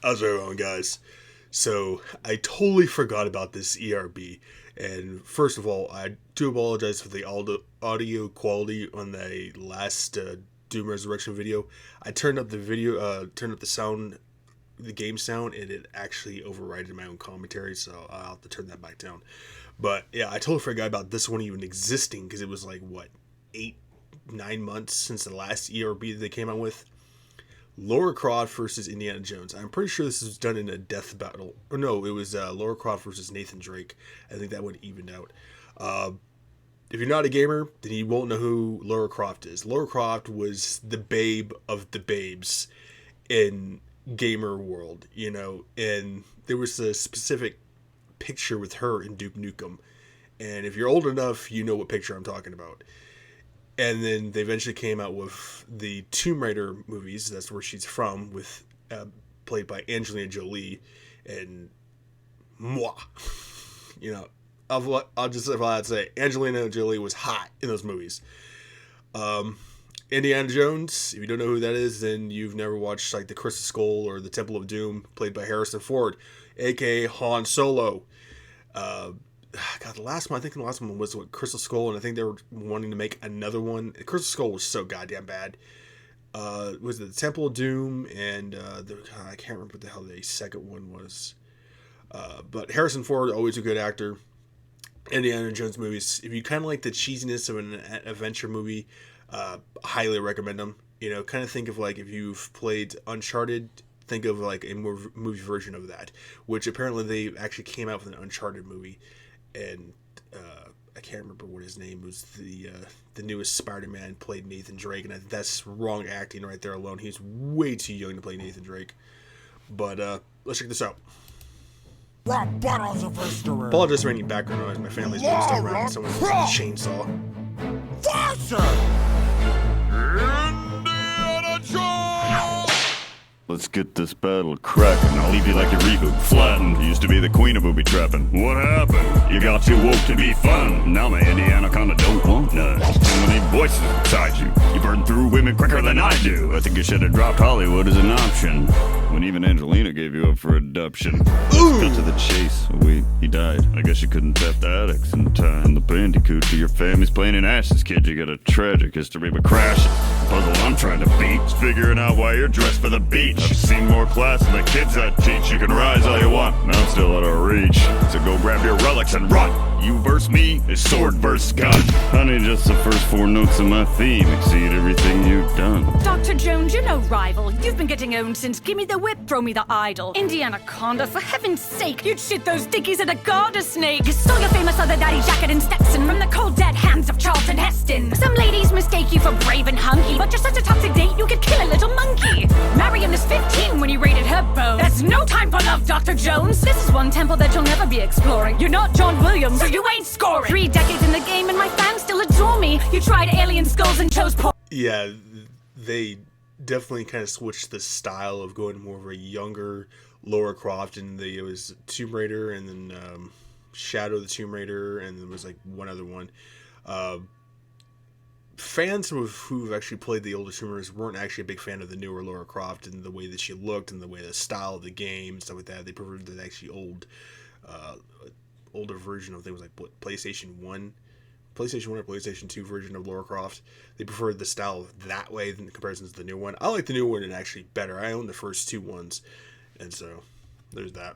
How's it going, guys? So, I totally forgot about this ERB, and first of all, I do apologize for the audio quality on the last Doom Resurrection video. I turned up the sound, the game sound, and it actually overrided my own commentary, so I'll have to turn that back down. But yeah, I totally forgot about this one even existing, because it was like, what, 8-9 months since the last ERB that they came out with? Lara Croft versus Indiana Jones. I'm pretty sure this was done in a death battle. Or no, it was Lara Croft versus Nathan Drake. I think that one evened out. If you're not a gamer, then you won't know who Lara Croft is. Lara Croft was the babe of the babes in gamer world, you know, and there was a specific picture with her in Duke Nukem. And if you're old enough, you know what picture I'm talking about. And then they eventually came out with the Tomb Raider movies. That's where she's from, with played by Angelina Jolie and moi. You know, I'll just say Angelina Jolie was hot in those movies. Indiana Jones, if you don't know who that is, then you've never watched like the Crystal Skull or the Temple of Doom, played by Harrison Ford, aka Han Solo. God, the last one was what, Crystal Skull, and I think they were wanting to make another one. Crystal Skull was so goddamn bad. Was it the Temple of Doom, and I can't remember what the hell the second one was. But Harrison Ford, always a good actor. Indiana Jones movies, if you kind of like the cheesiness of an adventure movie, highly recommend them. You know, kind of think of like if you've played Uncharted, think of like a movie version of that, which apparently they actually came out with an Uncharted movie. And I can't remember what his name was. The newest Spider-Man played Nathan Drake, and that's wrong acting right there alone. He's way too young to play Nathan Drake. But let's check this out. Apologize for any background noise. My family's moving stuff around, and someone's using a chainsaw. Indiana Jones! Let's get this battle cracking. I'll leave you like a reboot, flattened. You used to be the queen of booby trapping. What happened? You got too woke to be fun. Now my Indiana kinda don't want none. Too many voices inside you. You burn through women quicker than I do. I think you should have dropped Hollywood as an option, when even Angelina gave you up for adoption. Let's cut to the chase. Oh, wait, he died. I guess you couldn't tap the addicts in time. And the bandicoot to your family's playing in ashes, kid. You got a tragic history but crashes. The puzzle I'm trying to beat is figuring out why you're dressed for the beach. I've seen more class than the kids I teach. You can rise all you want, now I'm still out of reach. So go grab your relics and run. You verse me is sword versus gun. Honey, just the first 4 notes of my theme exceed everything you've done. Dr. Jones, you're no rival. You've been getting owned since Gimme the Whip, Throw Me the Idol. Indiana Conda, for heaven's sake, you'd shit those dickies at a garter snake. You stole your famous leather daddy jacket and Stetson from the cold dead hands of Charlton Heston. Some ladies mistake you for brave and hunky, but you're such a toxic date you could kill a little monkey. Marion is 15 when you raided her boat. There's no time for love, Dr. Jones. This is one temple that you'll never be exploring. You're not John Williams, so you ain't scoring. 3 decades in the game and my fans still adore me. You tried alien skulls and chose porn. Yeah, they definitely kind of switched the style of going more of a younger Lara Croft, and it was Tomb Raider, and then Shadow of the Tomb Raider, and there was like one other one. Fans who've actually played the older Tomb Raiders weren't actually a big fan of the newer Lara Croft and the way that she looked and the way the style of the game and stuff like that. They preferred the actually older version of things like PlayStation 1 or PlayStation 2 version of Lara Croft. They preferred the style that way in comparison to the new one. I like the new one and actually better. I own the first 2 ones, and so there's that.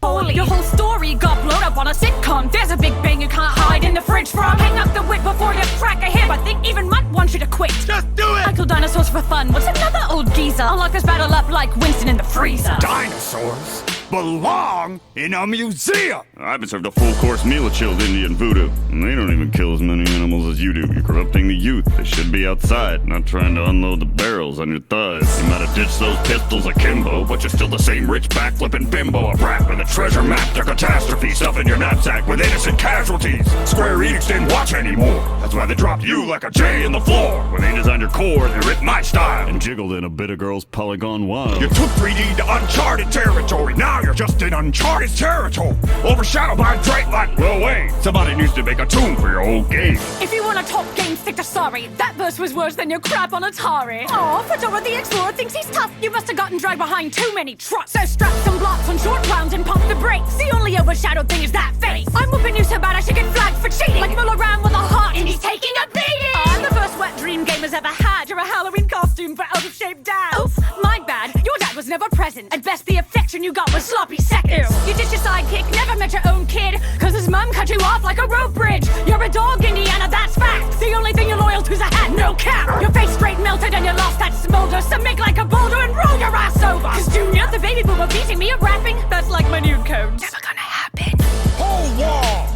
Your whole story got blown up on a sitcom. There's a big bang you can't hide in the fridge from. Hang up the whip before you crack a hip. I think even Mutt wants you to quit. Just do it! I kill dinosaurs for fun. What's another old geezer? I'll lock this battle up like Winston in the freezer. Dinosaurs belong in a museum. I've been served a full-course meal of chilled Indian voodoo, and they don't even kill as many animals as you do. You're corrupting the youth. They should be outside, not trying to unload the barrels on your thighs. You might have ditched those pistols akimbo, but you're still the same rich backflipping bimbo. A brat with a treasure map to catastrophe. philosophy stuffing your knapsack with innocent casualties. Square Enix didn't watch anymore. That's why they dropped you like a J in the floor. When they designed your core, they ripped my style and jiggled in a bit of girl's polygon wild. You took 3D to uncharted territory. Now you're just in uncharted territory, overshadowed by a Drake like, well, wait, somebody needs to make a tune for your old game. If you want to talk game, stick to sorry. That verse was worse than your crap on Atari. Aw, Fedora the Explorer thinks he's tough. You must have gotten dragged behind too many trucks. So strap some blocks on short rounds and pump the brakes. The only overshadowed thing is that face. I'm whooping you so bad I should get flagged for cheating. Like Muller around with a heart and he's taking a beating. I'm the first wet dream gamers ever had. You're a Halloween costume for out-of-shape dad. Oof, my bad. Your dad was never present. At best, the affection you got was sloppy seconds. Ew. You ditched your sidekick, never met your own kid. Cause his mum cut you off like a rope bridge. You're a dog, Indiana, that's fact. The only thing you're loyal to's a hat, no cap. Your face straight melted and you lost that smolder. So make like a boulder and roll your ass over. Cause Junior, the baby boomer beating me at rapping, that's like my nude code. Never gonna happen. Hold wall!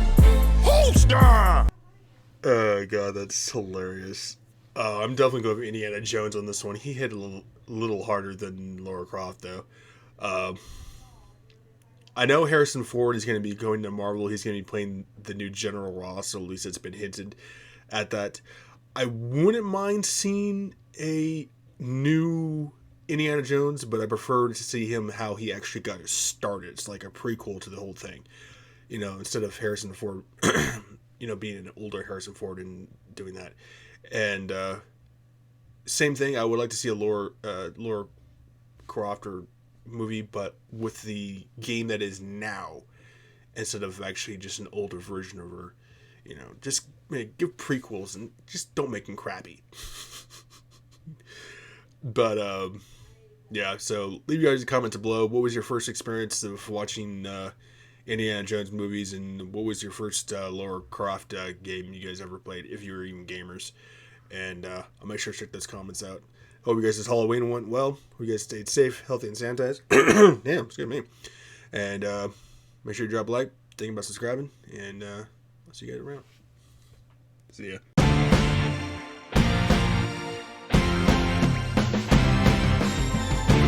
Holster! Oh god, that's hilarious. I'm definitely going with Indiana Jones on this one. He hit a little harder than Lara Croft, though. I know Harrison Ford is going to be going to Marvel. He's going to be playing the new General Ross, or at least it's been hinted at that. I wouldn't mind seeing a new Indiana Jones, but I prefer to see him how he actually got started. It's like a prequel to the whole thing. You know, instead of Harrison Ford, being an older Harrison Ford and doing that. And same thing, I would like to see a Lara Croft or movie, but with the game that is now, instead of actually just an older version of her. Just give prequels and just don't make them crappy. But yeah, so leave you guys a comment below. What was your first experience of watching Indiana Jones movies, and what was your first Lara Croft game you guys ever played, if you were even gamers? And I'll make sure to check those comments out. Hope you guys' Halloween went well. Hope you guys stayed safe, healthy, and sanitized. Damn, it's good me. And make sure you drop a like, think about subscribing, and I'll see you guys around. See ya.